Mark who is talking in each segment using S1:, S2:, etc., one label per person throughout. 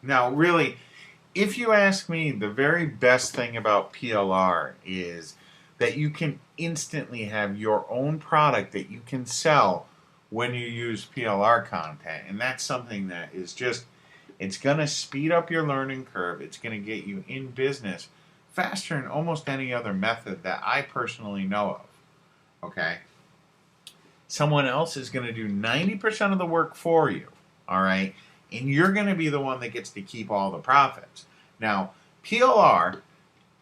S1: Now, really, if you ask me, the very best thing about PLR is that you can instantly have your own product that you can sell when you use PLR content. And that's something that is just, it's going to speed up your learning curve. It's going to get you in business faster than almost any other method that I personally know of. Okay? Someone else is going to do 90% of the work for you. All right? And you're going to be the one that gets to keep all the profits. Now, PLR,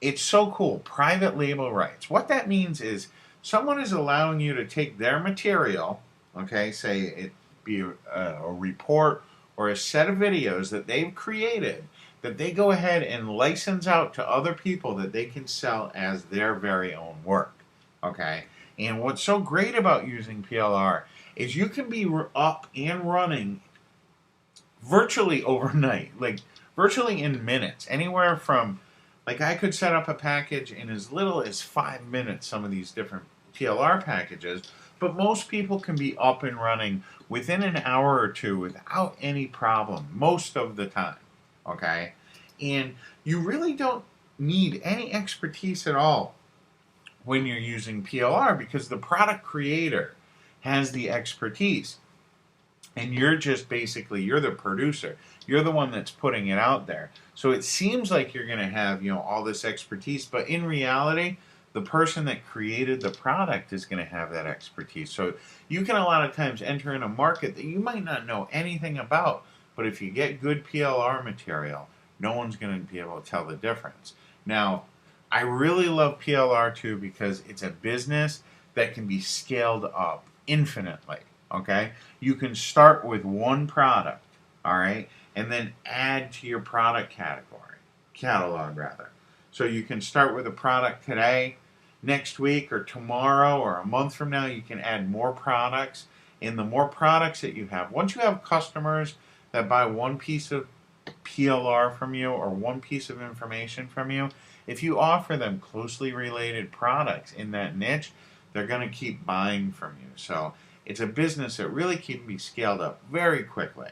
S1: it's so cool. Private label rights. What that means is someone is allowing you to take their material, okay, say it be a report or a set of videos that they've created, that they go ahead and license out to other people that they can sell as their very own work, okay? And what's so great about using PLR is you can be up and running virtually overnight, like virtually in minutes, anywhere from, like I could set up a package in as little as 5 minutes, some of these different PLR packages, but most people can be up and running within an hour or two without any problem, most of the time, okay? And you really don't need any expertise at all when you're using PLR because the product creator has the expertise. And you're just basically, you're the producer. You're the one that's putting it out there. So it seems like you're going to have, all this expertise, but in reality, the person that created the product is going to have that expertise. So you can a lot of times enter in a market that you might not know anything about, but if you get good PLR material, no one's going to be able to tell the difference. Now, I really love PLR too because it's a business that can be scaled up infinitely. Okay, you can start with one product, all right, and then add to your product catalog rather. So you can start with a product today, next week or tomorrow or a month from now, you can add more products. And the more products that you have, once you have customers that buy one piece of PLR from you or one piece of information from you, if you offer them closely related products in that niche, they're going to keep buying from you. So it's a business that really can be scaled up very quickly.